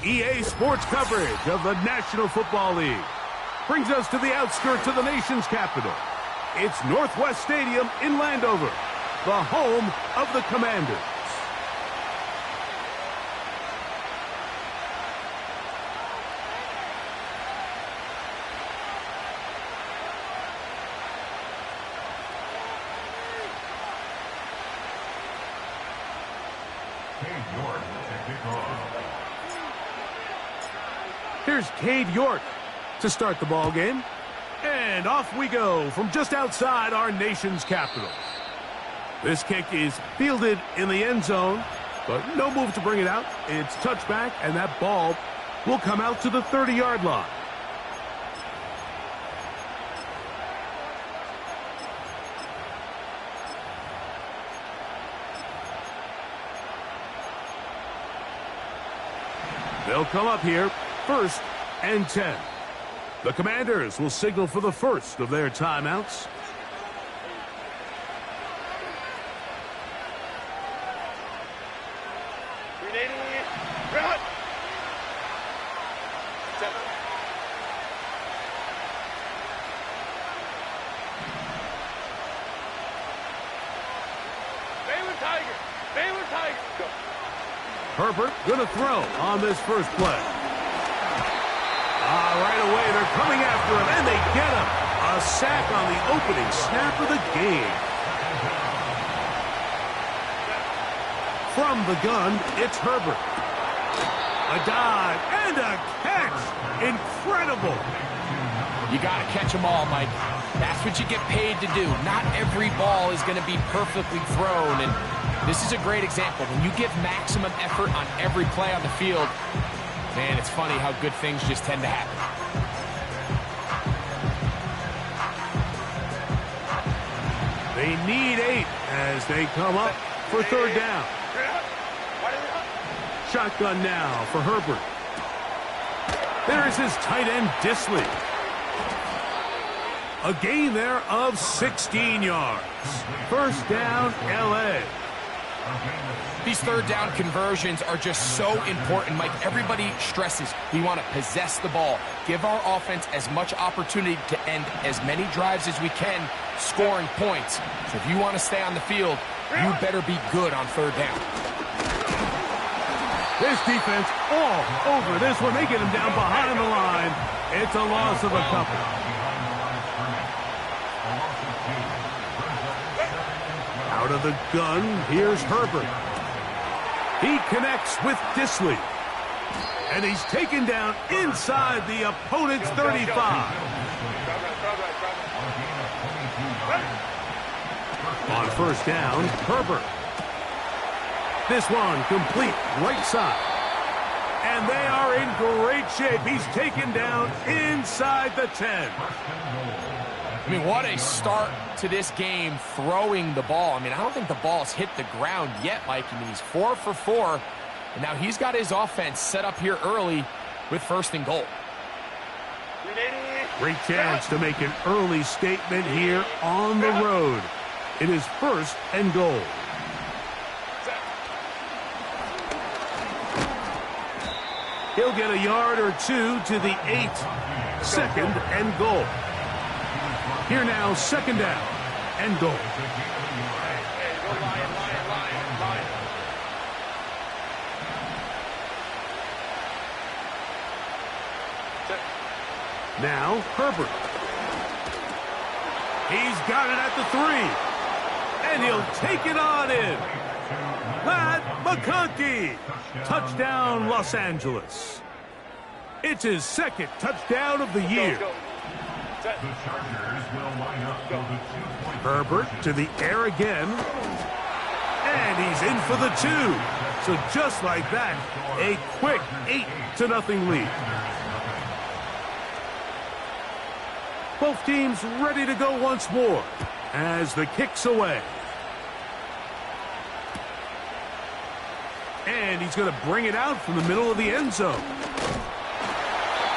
EA Sports coverage of the National Football League brings us to the outskirts of the nation's capital. It's Northwest Stadium in Landover, the home of the Commanders. Here's Cade York to start the ball game. And off we go from just outside our nation's capital. This kick is fielded in the end zone, but no move to bring it out. It's touchback, and that ball will come out to the 30-yard line. They'll come up here, 1st and 10. The Commanders will signal for the first of their timeouts. Herbert going to throw on this first play. Right away, they're coming after him, and they get him. A sack on the opening snap of the game. From the gun, it's Herbert. A dive and a catch. Incredible. You got to catch them all, Mike. That's what you get paid to do. Not every ball is going to be perfectly thrown, and this is a great example. When you give maximum effort on every play on the field, man, it's funny how good things just tend to happen. They need 8 as they come up for 3rd down. Shotgun now for Herbert. There's his tight end, Disley. A gain there of 16 yards. 1st down, L.A. These 3rd down conversions are just so important, Mike. Everybody stresses we want to possess the ball, give our offense as much opportunity to end as many drives as we can, scoring points. So if you want to stay on the field, you better be good on 3rd down. This defense all over this one. They get him down behind the line. It's a loss of a couple. Out of the gun, here's Herbert. He connects with Disley. And he's taken down inside the opponent's 35. On 1st down, Herbert. This one complete right side. And they are in great shape. He's taken down inside the 10. I mean, what a start to this game throwing the ball. I mean, I don't think the ball's hit the ground yet, Mike. I mean, he's 4 for 4. And now he's got his offense set up here early with 1st and goal. Great chance to make an early statement here on the road. It is 1st and goal. He'll get a yard or 2 to the 8. 2nd and goal. Here now, 2nd down and goal. Now, Herbert. He's got it at the 3. And he'll take it on in. Matt McConkey. Touchdown, Los Angeles. It's his 2nd touchdown of the year. Herbert to the air again. And he's in for the 2. So just like that, a quick 8-0 lead. Both teams ready to go once more as the kick's away. And he's going to bring it out from the middle of the end zone.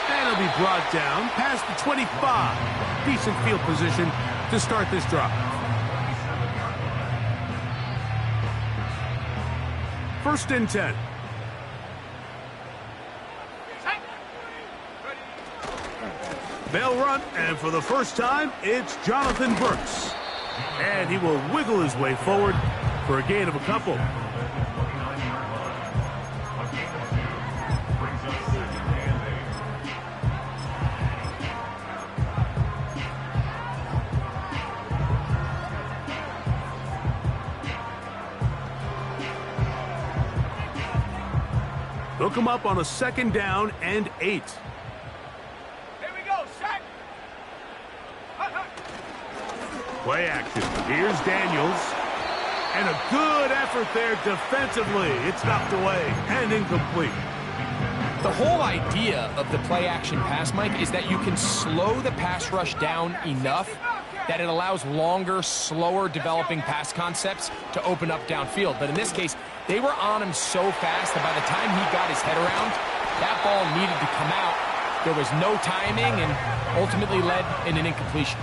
And he'll be brought down past the 25. Decent field position to start this drive. 1st and 10. They'll run, and for the first time, it's Jonathan Burks. And he will wiggle his way forward for a gain of a couple. They'll come up on a 2nd down and 8. Here we go, set. Play action. Here's Daniels. And a good effort there defensively. It's knocked away and incomplete. The whole idea of the play action pass, Mike, is that you can slow the pass rush down enough that it allows longer, slower developing pass concepts to open up downfield. But in this case, they were on him so fast that by the time he got his head around, that ball needed to come out. There was no timing and ultimately led in an incompletion.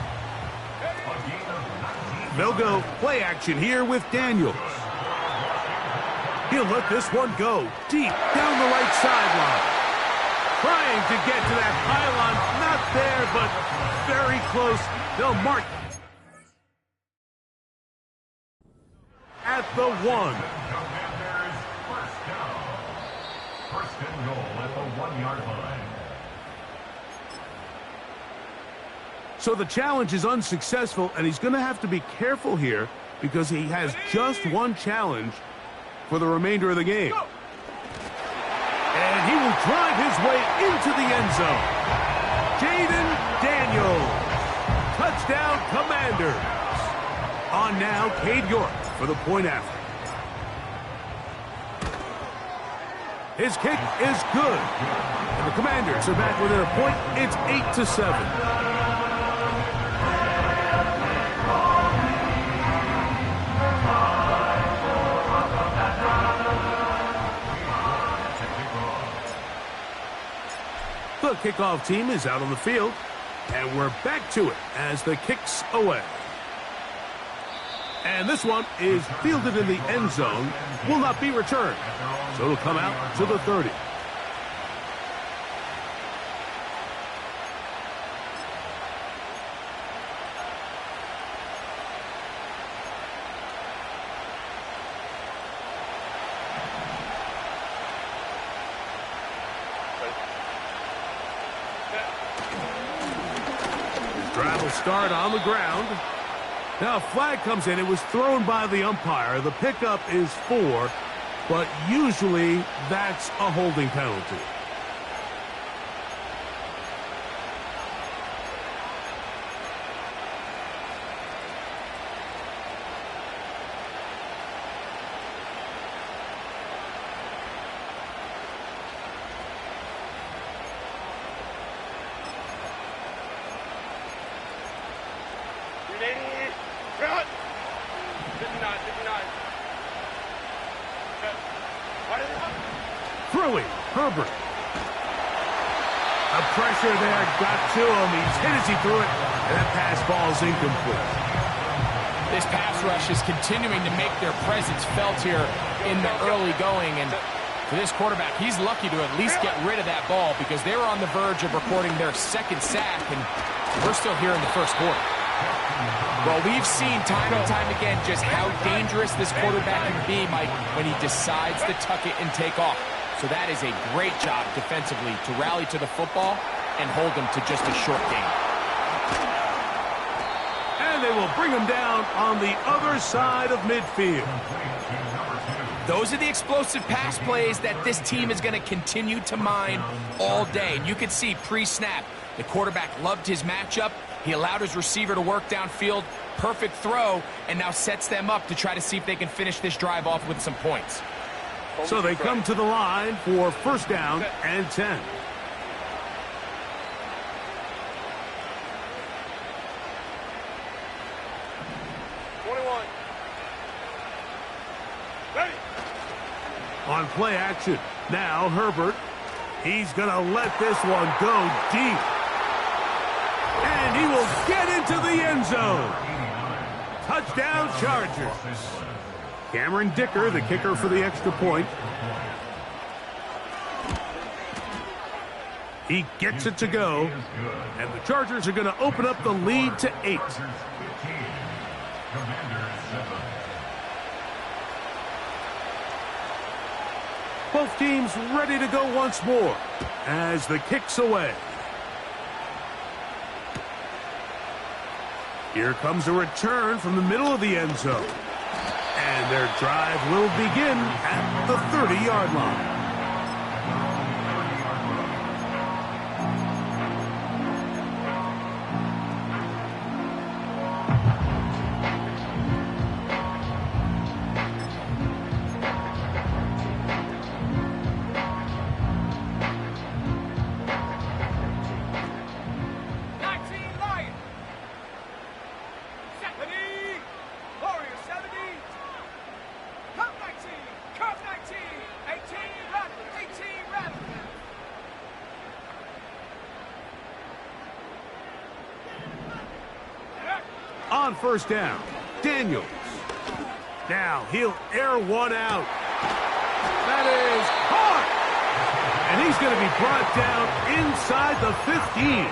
They'll go play action here with Daniels. He'll let this one go deep down the right sideline. Trying to get to that pylon. Not there, but very close. They'll mark at the 1. First and goal at the 1-yard line. So the challenge is unsuccessful, and he's going to have to be careful here because he has just one challenge for the remainder of the game. And he will drive his way into the end zone. Jaden Daniels. Touchdown, Commanders. On now, Cade York for the point after. His kick is good. And the Commanders are back within a point. It's 8-7. The kickoff team is out on the field, and we're back to it as the kick's away. And this one is fielded in the end zone, will not be returned. So it'll come out to the 30. Drive will start on the ground. Now a flag comes in. It was thrown by the umpire. The pickup is 4, but usually that's a holding penalty. Throwing, Herbert. The pressure there got to him. He's hit as he threw it, and that pass ball is incomplete. This pass rush is continuing to make their presence felt here in the early going, and for this quarterback, he's lucky to at least get rid of that ball because they were on the verge of recording their 2nd sack, and we're still here in the 1st quarter. Well, we've seen time and time again just how dangerous this quarterback can be, Mike, when he decides to tuck it and take off. So that is a great job defensively to rally to the football and hold them to just a short gain. And they will bring him down on the other side of midfield. Those are the explosive pass plays that this team is going to continue to mine all day. And you can see pre-snap, the quarterback loved his matchup. He allowed his receiver to work downfield. Perfect throw, and now sets them up to try to see if they can finish this drive off with some points. So they come to the line for 1st down and 10. On play action, now Herbert. He's going to let this one go deep. And he will get into the end zone. Touchdown, Chargers. Cameron Dicker, the kicker for the extra point. He gets it to go, and the Chargers are going to open up the lead to 8. Both teams ready to go once more as the kick's away. Here comes a return from the middle of the end zone. And their drive will begin at the 30-yard line. On first down, Daniels. Now he'll air one out. That is caught. And he's going to be brought down inside the 15.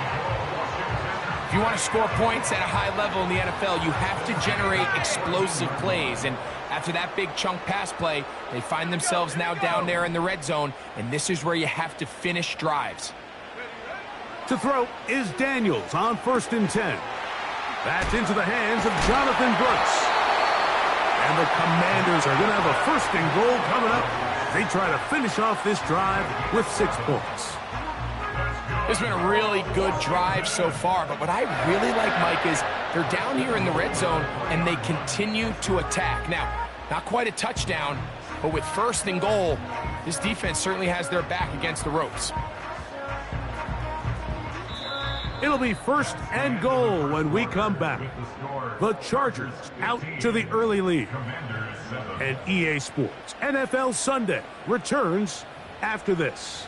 If you want to score points at a high level in the NFL, you have to generate explosive plays. And after that big chunk pass play, they find themselves now down there in the red zone. And this is where you have to finish drives. To throw is Daniels on 1st and 10. That's into the hands of Jonathan Brooks. And the Commanders are going to have a 1st and goal coming up. They try to finish off this drive with 6 points. It's been a really good drive so far, but what I really like, Mike, is they're down here in the red zone and they continue to attack. Now, not quite a touchdown, but with 1st and goal, this defense certainly has their back against the ropes. It'll be 1st and goal when we come back. The Chargers out to the early lead. And EA Sports NFL Sunday returns after this.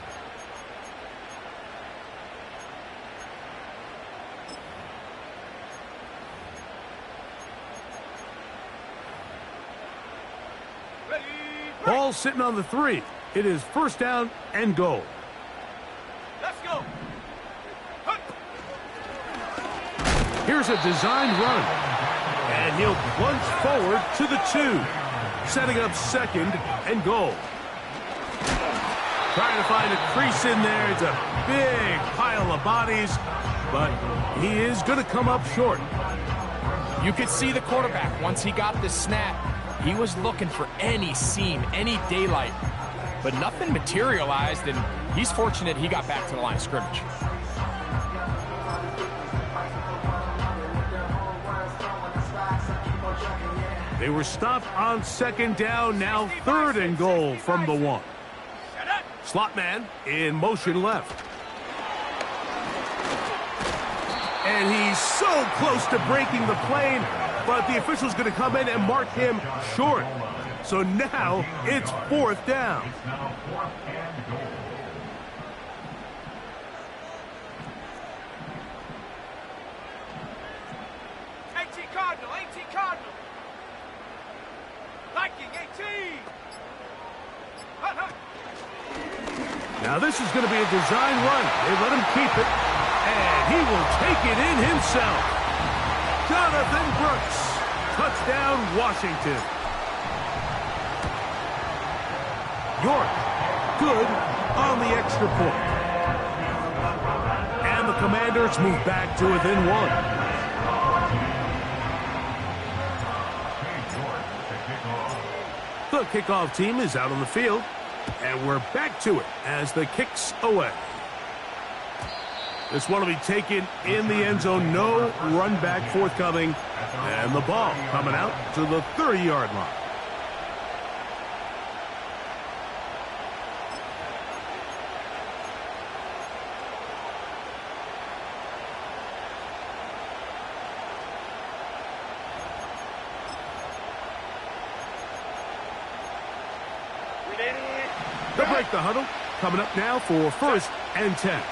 Ball sitting on the 3. It is 1st down and goal. Let's go. Here's a designed run. And he'll plunge forward to the 2. Setting up 2nd and goal. Trying to find a crease in there. It's a big pile of bodies. But he is going to come up short. You could see the quarterback, once he got the snap, he was looking for any seam, any daylight. But nothing materialized, and he's fortunate he got back to the line of scrimmage. They were stopped on 2nd down, now 3rd and goal from the 1. Slot man in motion left. And he's so close to breaking the plane, but the official's going to come in and mark him short. So now it's 4th down. Now this is going to be a design run. They let him keep it, and he will take it in himself. Jonathan Brooks, touchdown Washington. York, good on the extra point. And the Commanders move back to within 1. The kickoff team is out on the field. And we're back to it as the kick's away. This one will be taken in the end zone. No run back forthcoming. And the ball coming out to the 30-yard line. They'll break the huddle. Coming up now for 1st and 10.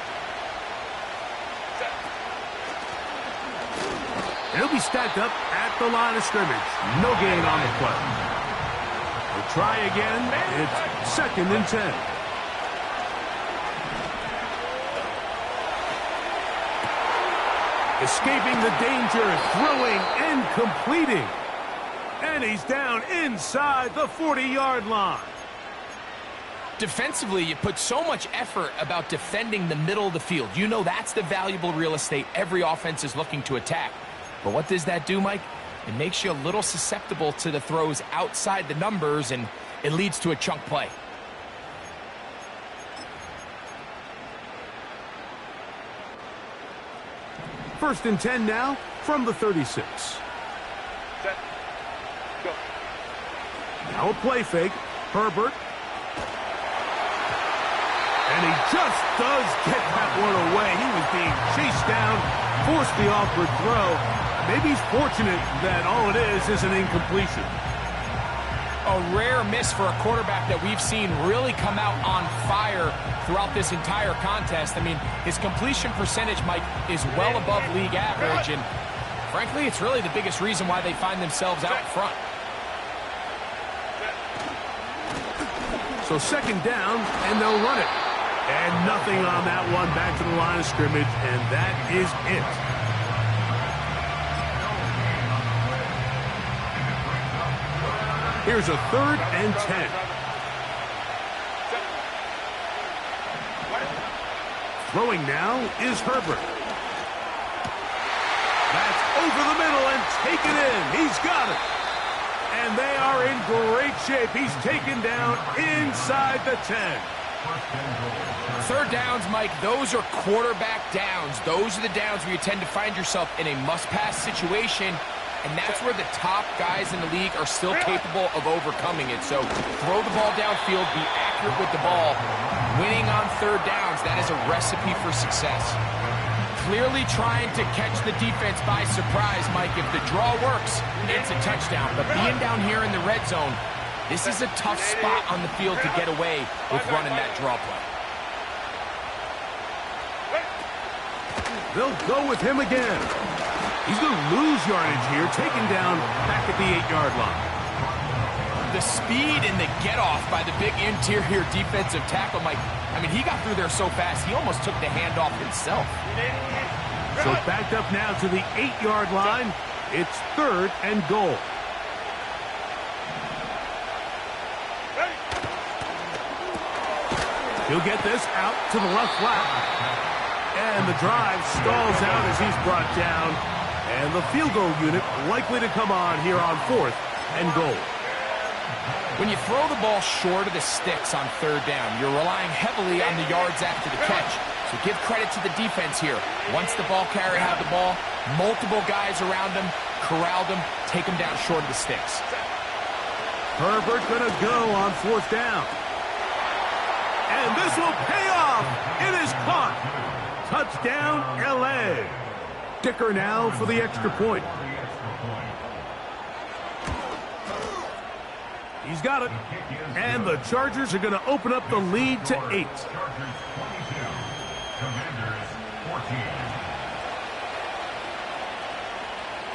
He'll be stacked up at the line of scrimmage. No gain on the play. They'll try again. It's 2nd and 10. Escaping the danger, throwing and completing. And he's down inside the 40-yard line. Defensively, you put so much effort about defending the middle of the field. You know that's the valuable real estate every offense is looking to attack. But what does that do, Mike? It makes you a little susceptible to the throws outside the numbers, and it leads to a chunk play. First and 10 now from the 36. Set. Go. Now a play fake. Herbert. And he just does get that one away. He was being chased down, forced the awkward throw. Maybe he's fortunate that all it is an incompletion. A rare miss for a quarterback that we've seen really come out on fire throughout this entire contest. I mean, his completion percentage, Mike, is well above league average, and frankly, it's really the biggest reason why they find themselves out front. So second down, and they'll run it. And nothing on that one, back to the line of scrimmage, and that is it. Here's a 3rd and 10. Throwing now is Herbert. That's over the middle and taken in. He's got it. And they are in great shape. He's taken down inside the 10. Third downs, Mike, those are quarterback downs. Those are the downs where you tend to find yourself in a must-pass situation, and that's where the top guys in the league are still capable of overcoming it. So throw the ball downfield, be accurate with the ball. Winning on third downs, that is a recipe for success. Clearly trying to catch the defense by surprise, Mike. If the draw works, it's a touchdown. But being down here in the red zone, this is a tough spot on the field to get away with running that draw play. They'll go with him again. He's going to lose yardage here, taken down back at the 8-yard line. The speed and the get-off by the big interior defensive tackle, Mike. I mean, he got through there so fast, he almost took the handoff himself. So backed up now to the 8-yard line. It's 3rd and goal. He'll get this out to the left flat. And the drive stalls out as he's brought down. And the field goal unit likely to come on here on 4th and goal. When you throw the ball short of the sticks on third down, you're relying heavily on the yards after the catch. So give credit to the defense here. Once the ball carrier had the ball, multiple guys around him, corralled him, take him down short of the sticks. Herbert gonna go on 4th down. And this will pay off. It is caught. Touchdown, LA. Kicker now for the extra point. He's got it. And the Chargers are going to open up the lead to 8.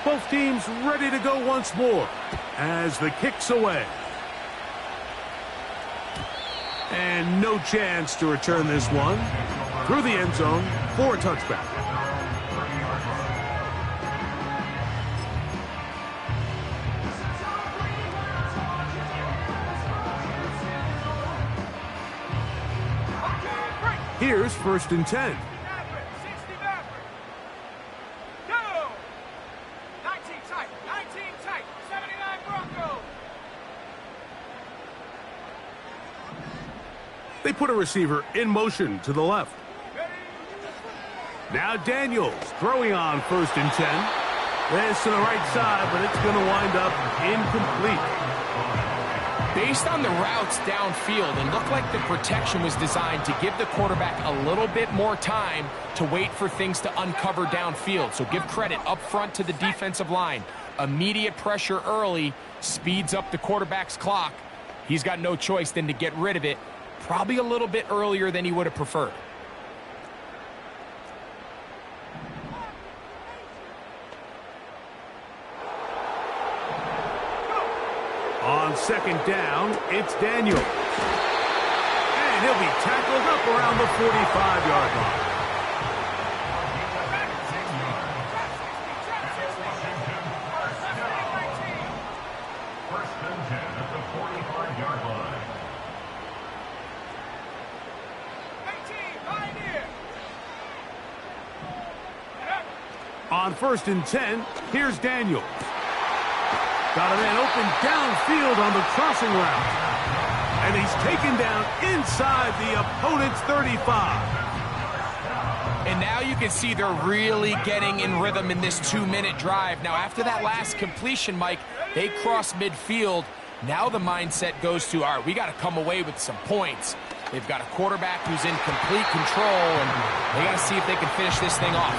Both teams ready to go once more as the kick's away. And no chance to return this one through the end zone for a touchback. Here's 1st and 10. 60 Go! 19 tight, 19 tight, 79 Broncos. They put a receiver in motion to the left. Now Daniels throwing on 1st and 10. This to the right side, but it's going to wind up incomplete. Based on the routes downfield, it looked like the protection was designed to give the quarterback a little bit more time to wait for things to uncover downfield. So give credit up front to the defensive line. Immediate pressure early speeds up the quarterback's clock. He's got no choice than to get rid of it, probably a little bit earlier than he would have preferred. On 2nd down, it's Daniels. And he'll be tackled up around the 45-yard line. On 1st and 10, here's Daniels. Got a man open downfield on the crossing route. And he's taken down inside the opponent's 35. And now you can see they're really getting in rhythm in this 2-minute drive. Now, after that last completion, Mike, they cross midfield. Now the mindset goes to, all right, we got to come away with some points. They've got a quarterback who's in complete control, and they got to see if they can finish this thing off.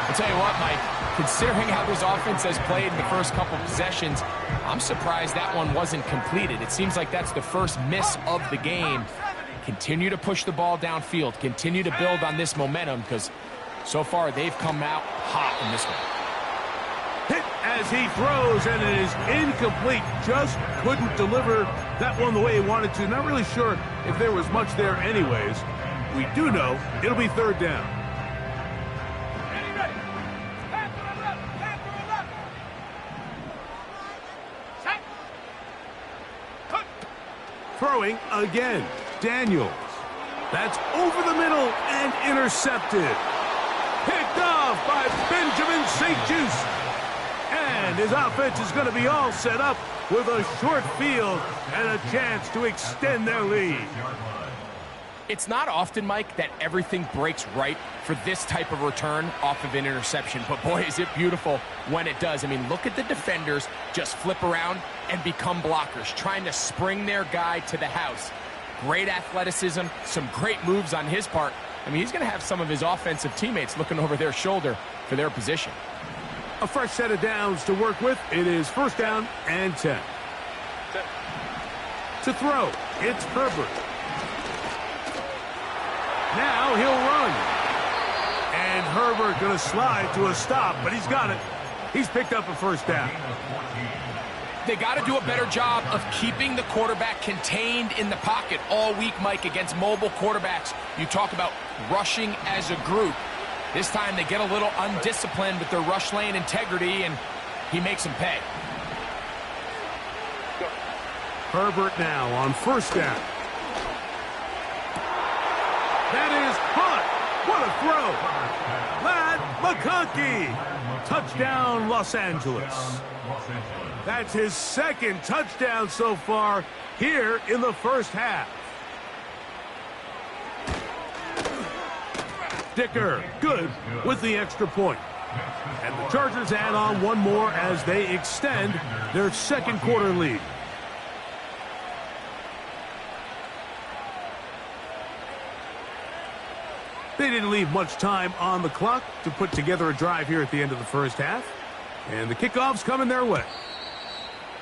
I'll tell you what, Mike, considering how this offense has played in the first couple possessions, I'm surprised that one wasn't completed. It seems like that's the first miss of the game. Continue to push the ball downfield. Continue to build on this momentum, because so far they've come out hot in this one. Hit as he throws, and it is incomplete. Just couldn't deliver that one the way he wanted to. Not really sure if there was much there anyways. We do know it'll be 3rd down. Throwing again. Daniels. That's over the middle and intercepted. Picked off by Benjamin St-Juste. And his offense is going to be all set up with a short field and a chance to extend their lead. It's not often, Mike, that everything breaks right for this type of return off of an interception. But boy, is it beautiful when it does. I mean, look at the defenders just flip around and become blockers, trying to spring their guy to the house. Great athleticism, some great moves on his part. I mean, he's going to have some of his offensive teammates looking over their shoulder for their position. A fresh set of downs to work with. It is 1st down and 10. To throw, it's Herbert. Now he'll run. And Herbert going to slide to a stop, but he's got it. He's picked up a 1st down. They got to do a better job of keeping the quarterback contained in the pocket all week, Mike, against mobile quarterbacks. You talk about rushing as a group. This time they get a little undisciplined with their rush lane integrity, and he makes them pay. Herbert now on 1st down. That is caught. What a throw. Ladd McConkey. Touchdown, Los Angeles. That's his 2nd touchdown so far here in the 1st half. Dicker, good with the extra point. And the Chargers add on one more as they extend their 2nd quarter lead. They didn't leave much time on the clock to put together a drive here at the end of the 1st half. And the kickoff's coming their way.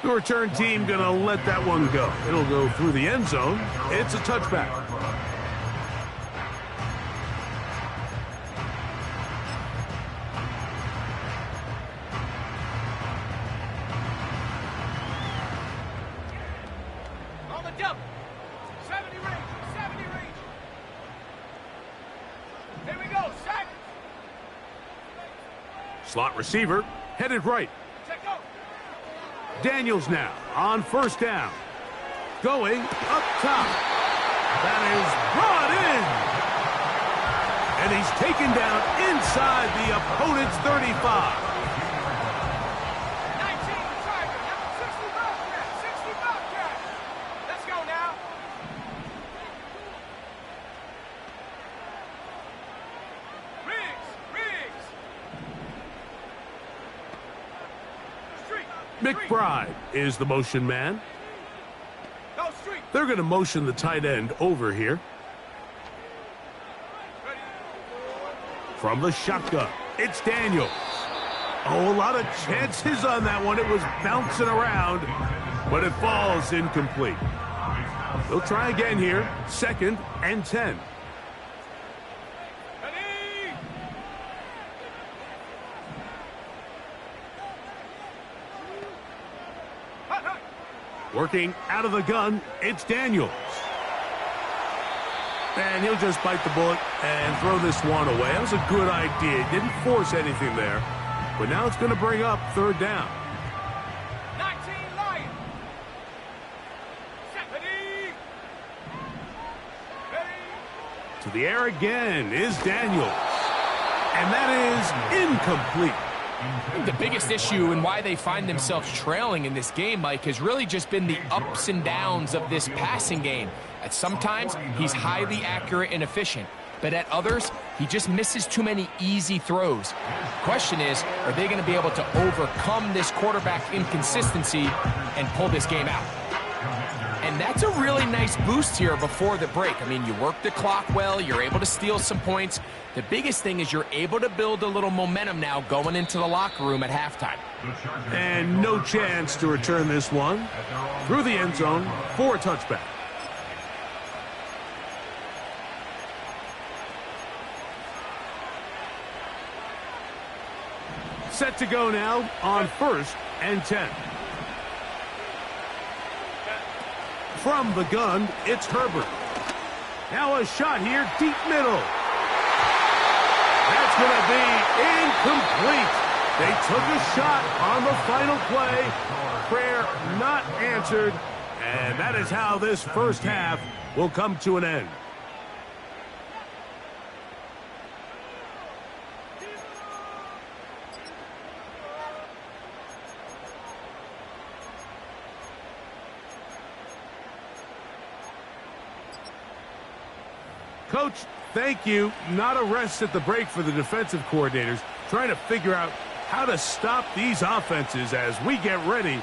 The return team going to let that one go. It'll go through the end zone. It's a touchback. On the double. 70 range. 70 range. Here we go. Sack. Slot receiver headed right. Check go. Daniels now on 1st down. Going up top. That is brought in. And he's taken down inside the opponent's 35. 19 Tiger. 60 Bobcat. 60 Bobcat. Let's go now. Riggs. Street. McBride is the motion man. Go street. They're going to motion the tight end over here. Ready. From the shotgun, it's Daniels. Oh, a lot of chances on that one. It was bouncing around, but it falls incomplete. They'll try again here. 2nd and 10. Ready. Hut, hut. Working out of the gun, it's Daniels. And he'll just bite the bullet and throw this one away. That was a good idea. He didn't force anything there. But now it's going to bring up 3rd down. 19 Lion. Set. Ready. To the air again is Daniels. And that is incomplete. The biggest issue and why they find themselves trailing in this game, Mike, has really just been the ups and downs of this passing game. At sometimes, he's highly accurate and efficient, but at others, he just misses too many easy throws. The question is, are they going to be able to overcome this quarterback inconsistency and pull this game out? And that's a really nice boost here before the break. I mean, you work the clock well, you're able to steal some points. The biggest thing is you're able to build a little momentum now going into the locker room at halftime. And no chance to return this one through the end zone for a touchback. Set to go now on 1st and 10. From the gun, it's Herbert. Now a shot here, deep middle. That's going to be incomplete. They took a shot on the final play. Prayer not answered. And that is how this first half will come to an end. Coach, thank you. Not a rest at the break for the defensive coordinators, trying to figure out how to stop these offenses as we get ready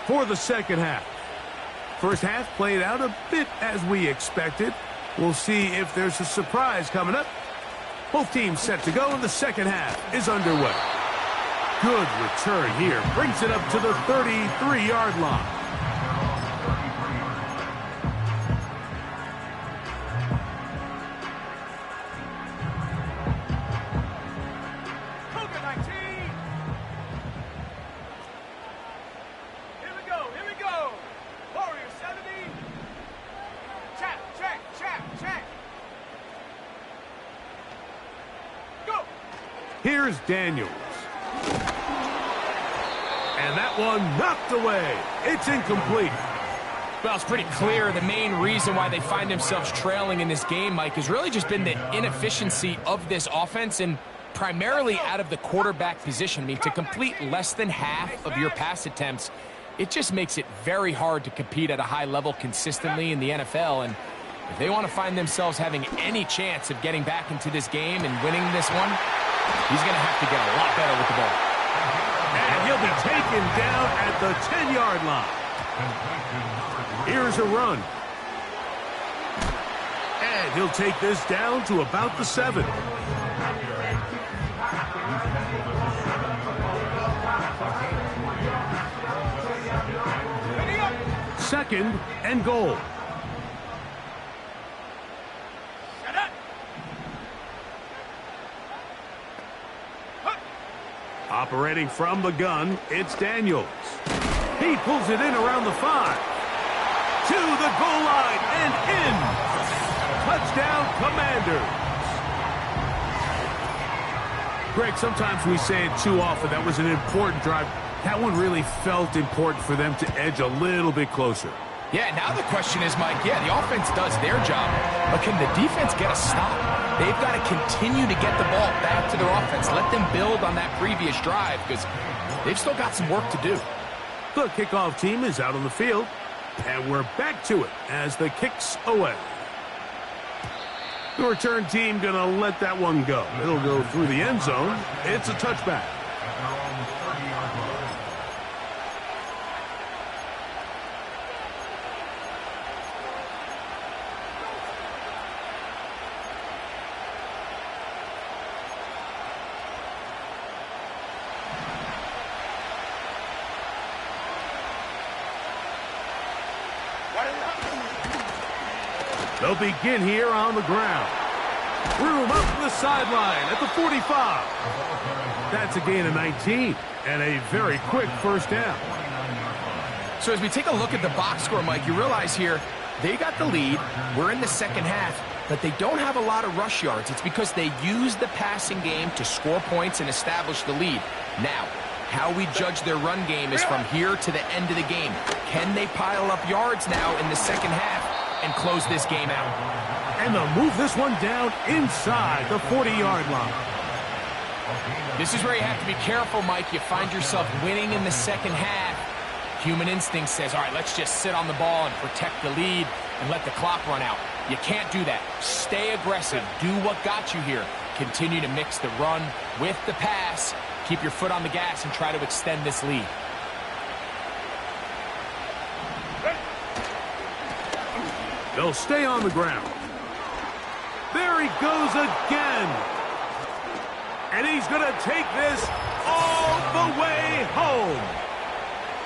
for the second half. First half played out a bit as we expected. We'll see if there's a surprise coming up. Both teams set to go, and the second half is underway. Good return here. Brings it up to the 33-yard line. Here's Daniels. And that one knocked away. It's incomplete. Well, it's pretty clear the main reason why they find themselves trailing in this game, Mike, has really just been the inefficiency of this offense and primarily out of the quarterback position. I mean, to complete less than half of your pass attempts, it just makes it very hard to compete at a high level consistently in the NFL. And if they want to find themselves having any chance of getting back into this game and winning this one, he's going to have to get a lot better with the ball. And he'll be taken down at the 10-yard line. Here's a run. And he'll take this down to about the 7. Second and goal. Operating from the gun, it's Daniels. He pulls it in around the 5. To the goal line and in. Touchdown, Commanders. Greg, sometimes we say it too often. That was an important drive. That one really felt important for them to edge a little bit closer. Yeah, now the question is, Mike, the offense does their job, but can the defense get a stop? They've got to continue to get the ball back to their offense. Let them build on that previous drive because they've still got some work to do. The kickoff team is out on the field, and we're back to it as the kick's away. The return team going to let that one go. It'll go through the end zone. It's a touchback. They'll begin here on the ground. Room up the sideline at the 45. That's a gain of 19 and a very quick first down. So as we take a look at the box score, Mike, you realize here they got the lead. We're in the second half, but they don't have a lot of rush yards. It's because they use the passing game to score points and establish the lead. Now, how we judge their run game is from here to the end of the game. Can they pile up yards now in the second half and close this game out? And they'll move this one down inside the 40-yard line. This is where you have to be careful, Mike. You find yourself winning in the second half. Human instinct says, all right, let's just sit on the ball and protect the lead and let the clock run out. You can't do that. Stay aggressive. Do what got you here. Continue to mix the run with the pass. Keep your foot on the gas and try to extend this lead. They'll stay on the ground. There he goes again. And he's going to take this all the way home.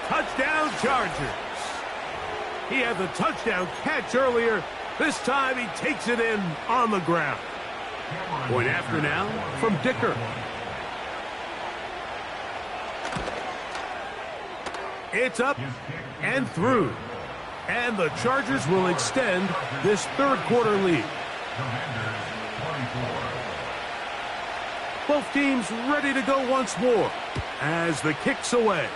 Touchdown, Chargers. He had the touchdown catch earlier. This time he takes it in on the ground. Point after now from Dicker. It's up and through. And the Chargers will extend this third quarter lead. Both teams ready to go once more as the kick's away.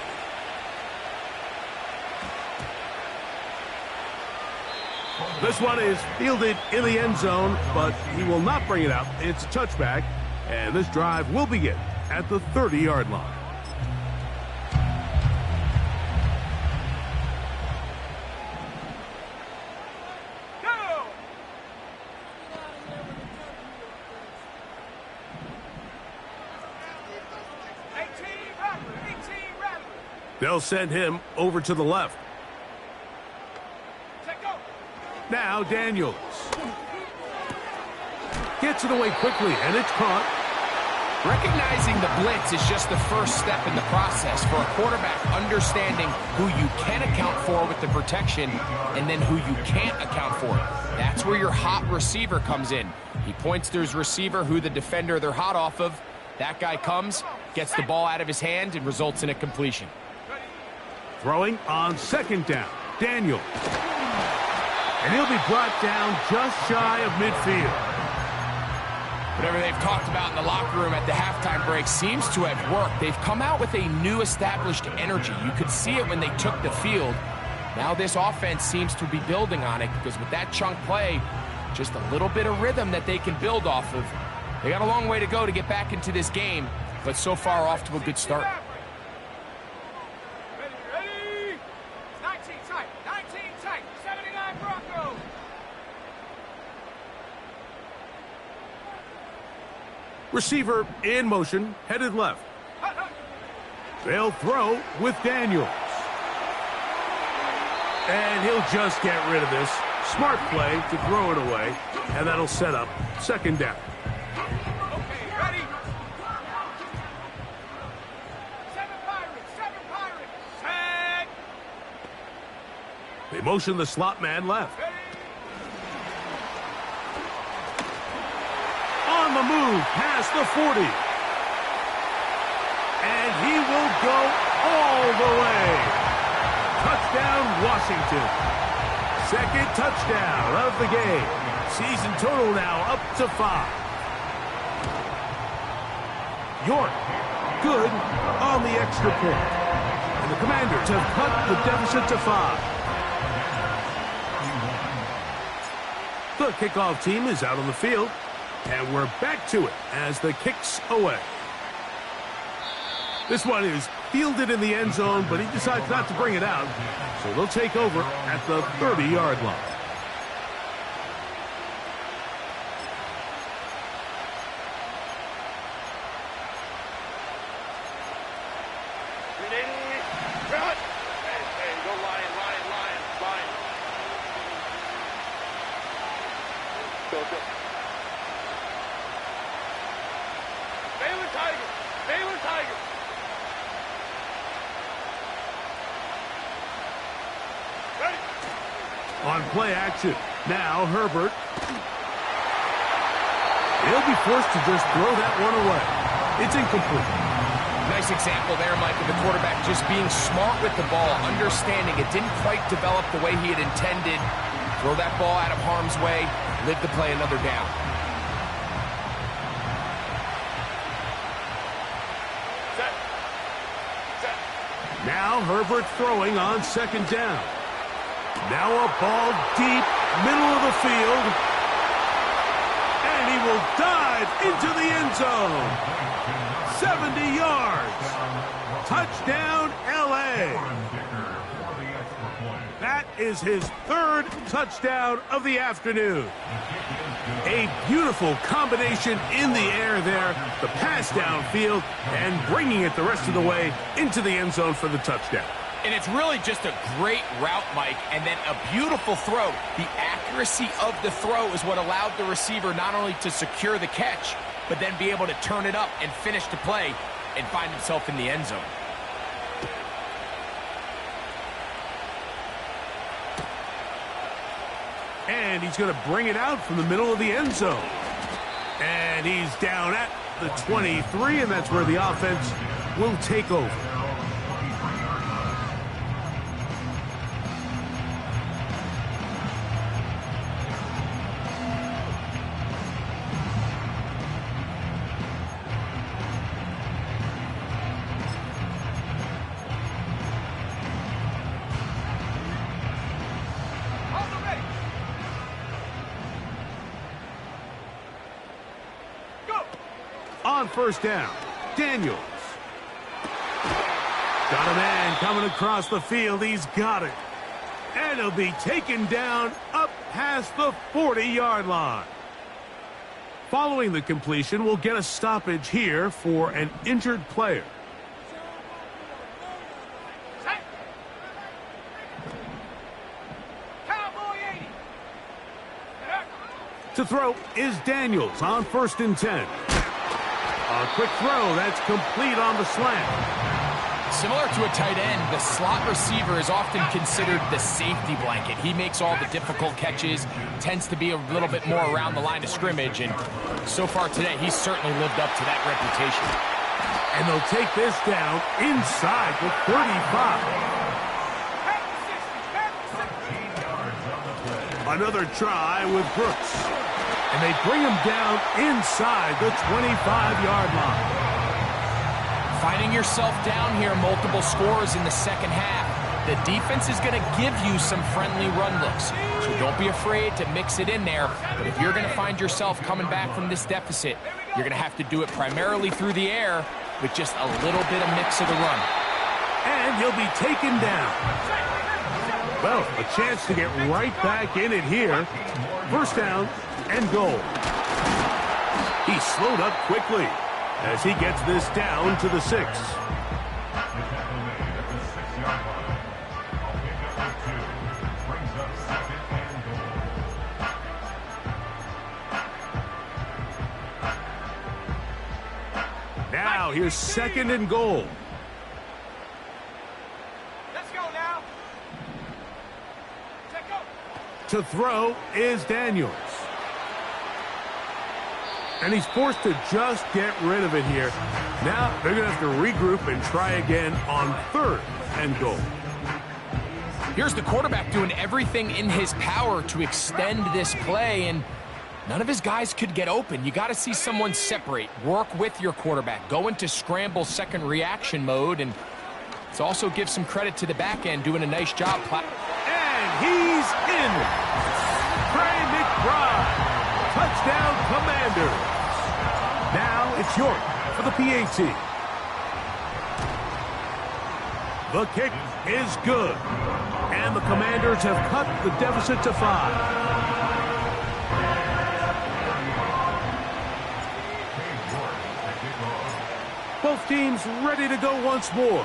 This one is fielded in the end zone, but he will not bring it out. It's a touchback, and this drive will begin at the 30-yard line. They'll send him over to the left. Now Daniels. Gets it away quickly, and it's caught. Recognizing the blitz is just the first step in the process for a quarterback, understanding who you can account for with the protection and then who you can't account for. That's where your hot receiver comes in. He points to his receiver, who the defender they're hot off of. That guy comes, gets the ball out of his hand, and results in a completion. Throwing on second down, Daniels. And he'll be brought down just shy of midfield. Whatever they've talked about in the locker room at the halftime break seems to have worked. They've come out with a new established energy. You could see it when they took the field. Now this offense seems to be building on it, because with that chunk play, just a little bit of rhythm that they can build off of. They got a long way to go to get back into this game, but so far off to a good start. Ready? 19 tight, 79 Broncos. Receiver in motion, headed left. They'll throw with Daniels. And he'll just get rid of this. Smart play to throw it away, and that'll set up second down. Okay, ready? Seven Pirates. Set. They motion the slot man left. On the move past the 40. And he will go all the way. Touchdown, Washington. Second touchdown of the game. Season total now up to 5. York, good on the extra point. And the Commanders have cut the deficit to 5. The kickoff team is out on the field. And we're back to it as the kick's away. This one is fielded in the end zone, but he decides not to bring it out. So they'll take over at the 30-yard line. On play action, now Herbert. He'll be forced to just throw that one away. It's incomplete. Nice example there, Mike, of the quarterback just being smart with the ball, understanding it didn't quite develop the way he had intended. Throw that ball out of harm's way, live to play another down. Now Herbert throwing on second down. Now a ball deep, middle of the field. And he will dive into the end zone. 70 yards. Touchdown, L.A. That is his third touchdown of the afternoon. A beautiful combination in the air there, the pass downfield, and bringing it the rest of the way into the end zone for the touchdown. And it's really just a great route, Mike, and then a beautiful throw. The accuracy of the throw is what allowed the receiver not only to secure the catch, but then be able to turn it up and finish the play and find himself in the end zone. And he's going to bring it out from the middle of the end zone. And he's down at the 23, and that's where the offense will take over. On first down, Daniels. Got a man coming across the field. He's got it. And he'll be taken down up past the 40-yard line. Following the completion, we'll get a stoppage here for an injured player. To throw is Daniels on 1st and 10. A quick throw, that's complete on the slant. Similar to a tight end, the slot receiver is often considered the safety blanket. He makes all the difficult catches, tends to be a little bit more around the line of scrimmage, and so far today, he's certainly lived up to that reputation. And they'll take this down inside the 35. Another try with Brooks. And they bring him down inside the 25-yard line. Finding yourself down here, multiple scores in the second half. The defense is going to give you some friendly run looks, so don't be afraid to mix it in there. But if you're going to find yourself coming back from this deficit, you're going to have to do it primarily through the air with just a little bit of mix of the run. And he'll be taken down. Well, a chance to get right back in it here. First down and goal. He slowed up quickly as he gets this down to the 6. Now here's 2nd and goal. Let's go now. Check go. To throw is Daniels. And he's forced to just get rid of it here. Now they're going to have to regroup and try again on 3rd and goal. Here's the quarterback doing everything in his power to extend this play, and none of his guys could get open. You got to see someone separate, work with your quarterback, go into scramble second reaction mode, and it's also give some credit to the back end doing a nice job. And he's in. Trey McBride. Touchdown, Commanders. Now it's York for the PAT. The kick is good. And the Commanders have cut the deficit to 5. Both teams ready to go once more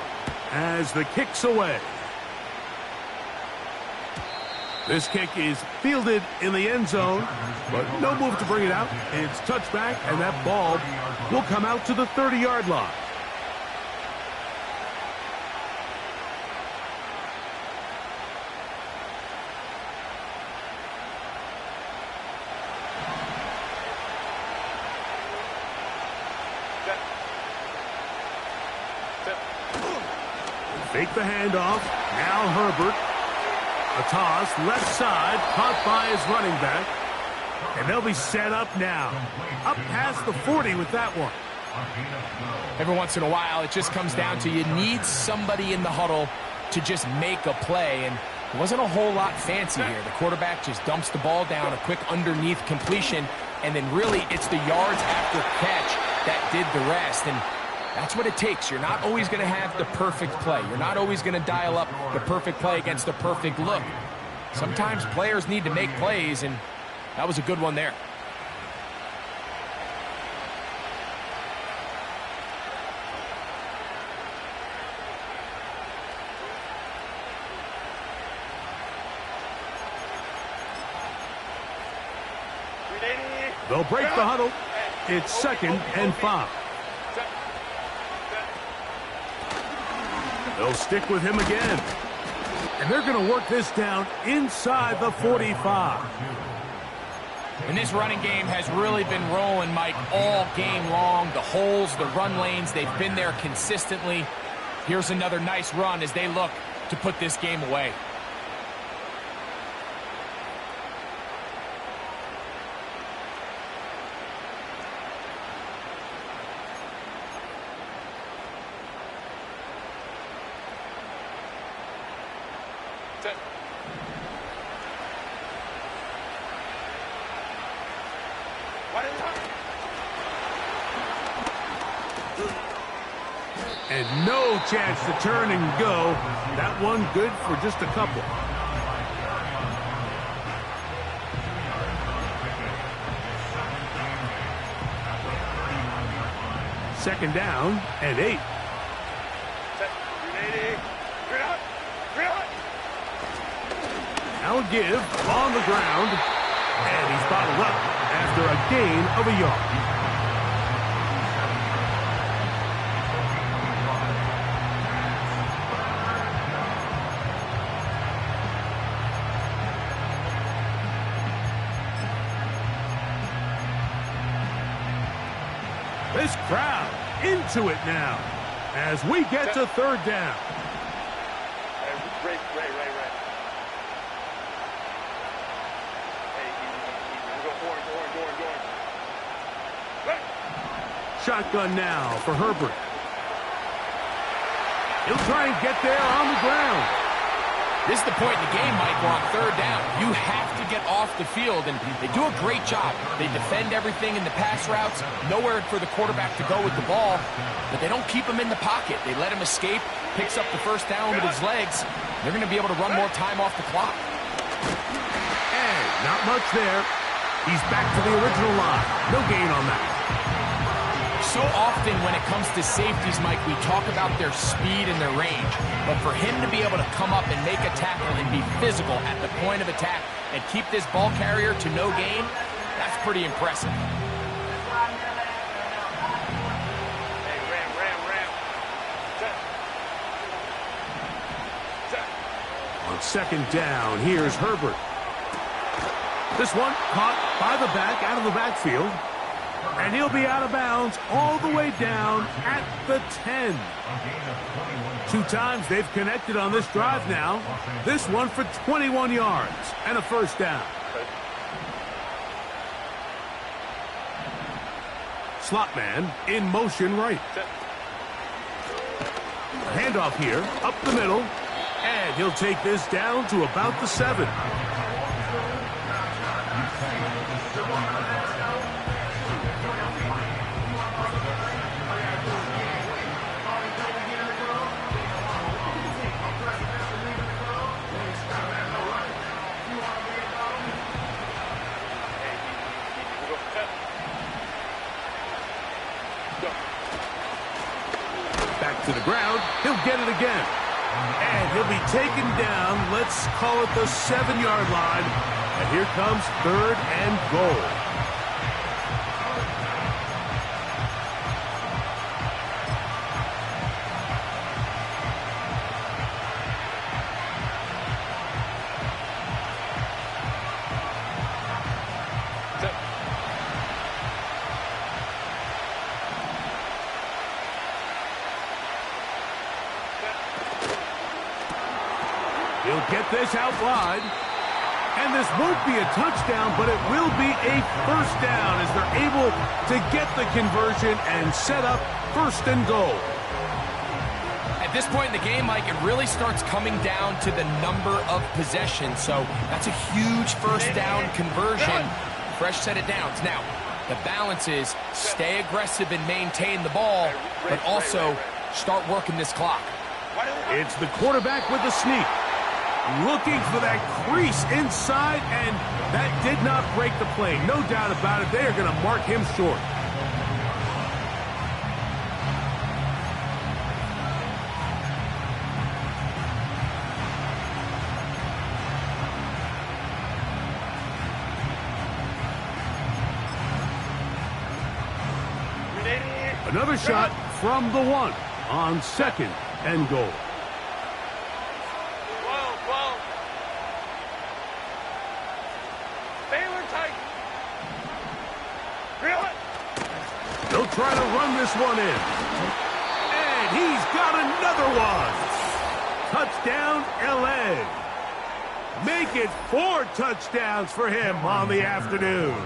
as the kick's away. This kick is fielded in the end zone, but no move to bring it out. It's touchback, and that ball will come out to the 30-yard line. Fake the handoff. Now Herbert. A toss, left side, caught by his running back. And they'll be set up now. Up past the 40 with that one. Every once in a while, it just comes down to you need somebody in the huddle to just make a play. And it wasn't a whole lot fancy here. The quarterback just dumps the ball down, a quick underneath completion. and then really it's the yards after catch that did the rest. And that's what it takes. You're not always going to have the perfect play. You're not always going to dial up the perfect play against the perfect look. Sometimes players need to make plays, and that was a good one there. They'll break the huddle. It's 2nd and 5. They'll stick with him again. And they're going to work this down inside the 45. And this running game has really been rolling, Mike, all game long. The holes, the run lanes, they've been there consistently. Here's another nice run as they look to put this game away. And no chance to turn and go. That one good for just a couple. Second down and 8. Now a give on the ground. And he's bottled up after a gain of a yard. This crowd into it now as we get to 3rd down. Ray. Hey, Shotgun now for Herbert. He'll try and get there on the ground. This is the point in the game, Mike, we're on 3rd down. You have to get off the field, and they do a great job. They defend everything in the pass routes, nowhere for the quarterback to go with the ball, but they don't keep him in the pocket. They let him escape, picks up the 1st down with his legs. They're going to be able to run more time off the clock. And not much there. He's back to the original line. No gain on that. So often when it comes to safeties, Mike, we talk about their speed and their range. But for him to be able to come up and make a tackle and be physical at the point of attack and keep this ball carrier to no gain, that's pretty impressive. Hey, Ram. Set. On 2nd down, here's Herbert. This one caught by the back, out of the backfield. And he'll be out of bounds all the way down at the 10. 2 times they've connected on this drive now. This one for 21 yards and a 1st down. Slot man in motion right. Handoff here, up the middle. And he'll take this down to about the 7. Back to the ground. He'll get it again. And he'll be taken down, let's call it the 7-yard line. And here comes 3rd and goal. He'll get this out wide. And this won't be a touchdown, but it will be a 1st down as they're able to get the conversion and set up 1st and goal. At this point in the game, Mike, it really starts coming down to the number of possessions. So that's a huge 1st down conversion fresh set of downs. Now, the balance is stay aggressive and maintain the ball, but also start working this clock. It's the quarterback with the sneak. Looking for that crease inside, and that did not break the play. No doubt about it. They are going to mark him short. Another shot from the 1 on 2nd and goal. They'll try to run this one in. And he's got another one. Touchdown, LA. Make it 4 touchdowns for him on the afternoon.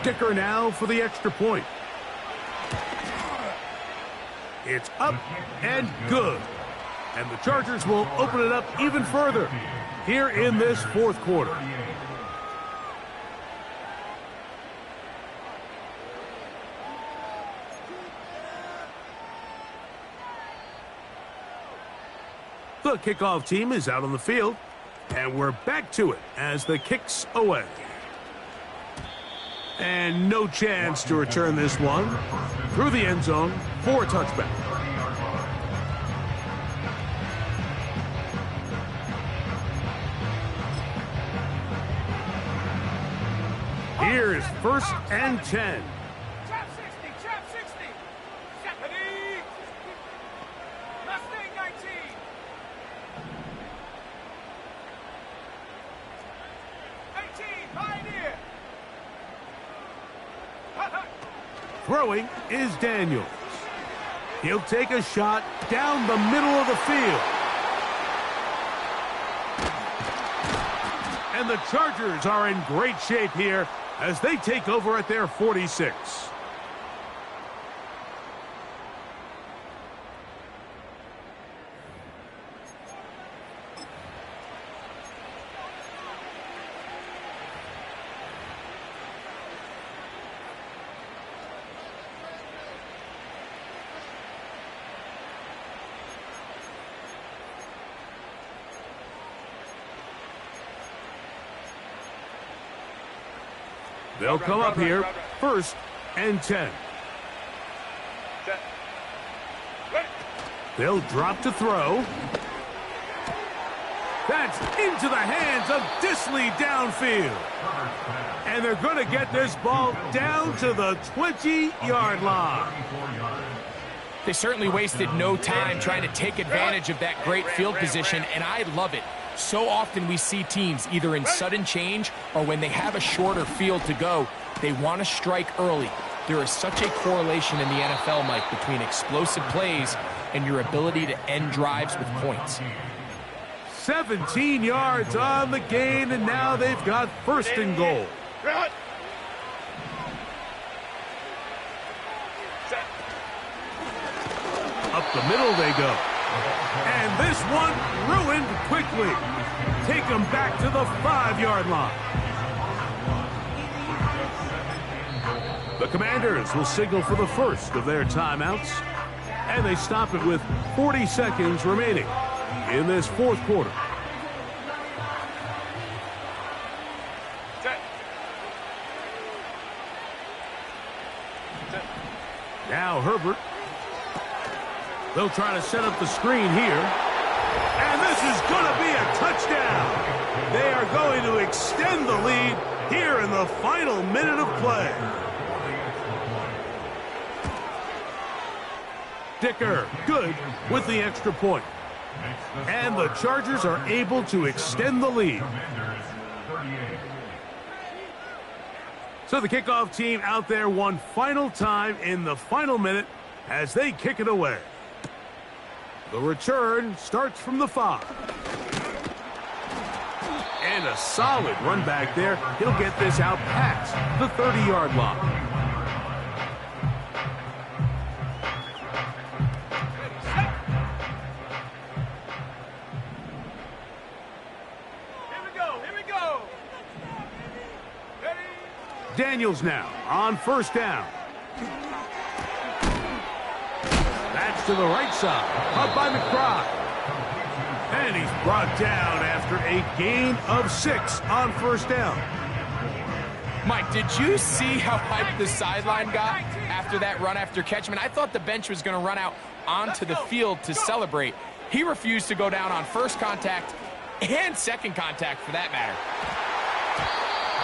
Kicker now for the extra point. It's up and good. And the Chargers will open it up even further here in this 4th quarter. The kickoff team is out on the field, and we're back to it as the kick's away. And no chance to return this one through the end zone for a touchback. Here is 1st and 10. Chop 60, chop 60. Stephanie. Mustang 19. Pioneer. Throwing is Daniels. He'll take a shot down the middle of the field. And the Chargers are in great shape here as they take over at their 46. They'll come up here, 1st and 10. They'll drop to throw. That's into the hands of Disley downfield. And they're going to get this ball down to the 20-yard line. They certainly wasted no time trying to take advantage of that great field position, and I love it. So often we see teams either in sudden change or when they have a shorter field to go, they want to strike early. There is such a correlation in the NFL, Mike, between explosive plays and your ability to end drives with points. 17 yards on the gain, and now they've got 1st and goal. Up the middle they go. And this one ruined quickly. Take them back to the 5-yard line. The Commanders will signal for the first of their timeouts. And they stop it with 40 seconds remaining in this 4th quarter. Now Herbert. They'll try to set up the screen here. And this is going to be a touchdown. They are going to extend the lead here in the final minute of play. Dicker, good with the extra point. And the Chargers are able to extend the lead. So the kickoff team out there one final time in the final minute as they kick it away. The return starts from the 5. And a solid run back there. He'll get this out past the 30-yard line. Here we go. Ready? Daniels now on first down. That's to the right side. Up by McBride. And he's brought down after a gain of 6 on first down. Mike, did you see how hyped the sideline got after that run after catch? I mean, I thought the bench was going to run out onto the field to celebrate. He refused to go down on first contact and second contact for that matter.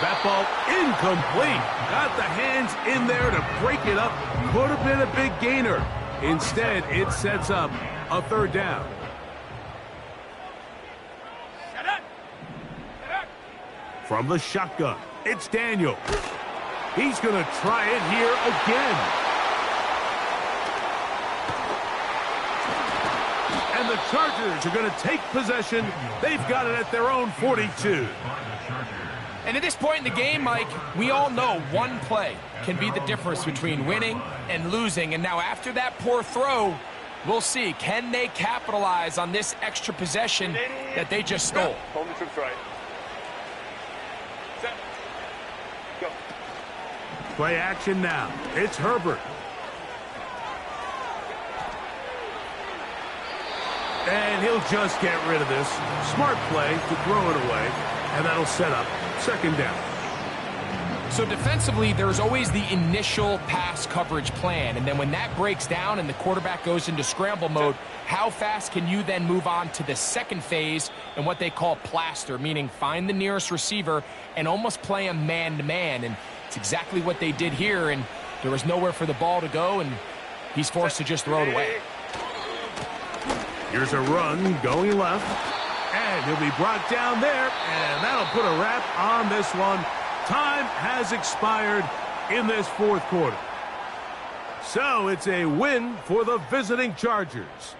That ball incomplete. Got the hands in there to break it up. Could have been a big gainer. Instead, it sets up a third down. From the shotgun, it's Daniel. He's going to try it here again. And the Chargers are going to take possession. They've got it at their own 42. And at this point in the game, Mike, we all know one play can be the difference between winning and losing. And now after that poor throw, we'll see. Can they capitalize on this extra possession that they just stole? Hold the trips right. Set. Go. Play action now. It's Herbert. And he'll just get rid of this. Smart play to throw it away. And that'll set up second down. So defensively, there's always the initial pass coverage plan. And then when that breaks down and the quarterback goes into scramble mode, how fast can you then move on to the second phase and what they call plaster, meaning find the nearest receiver and almost play him man-to-man. And it's exactly what they did here. And there was nowhere for the ball to go, and he's forced to just throw it away. Here's a run going left. And he'll be brought down there, and that'll put a wrap on this one. Time has expired in this fourth quarter. So it's a win for the visiting Chargers.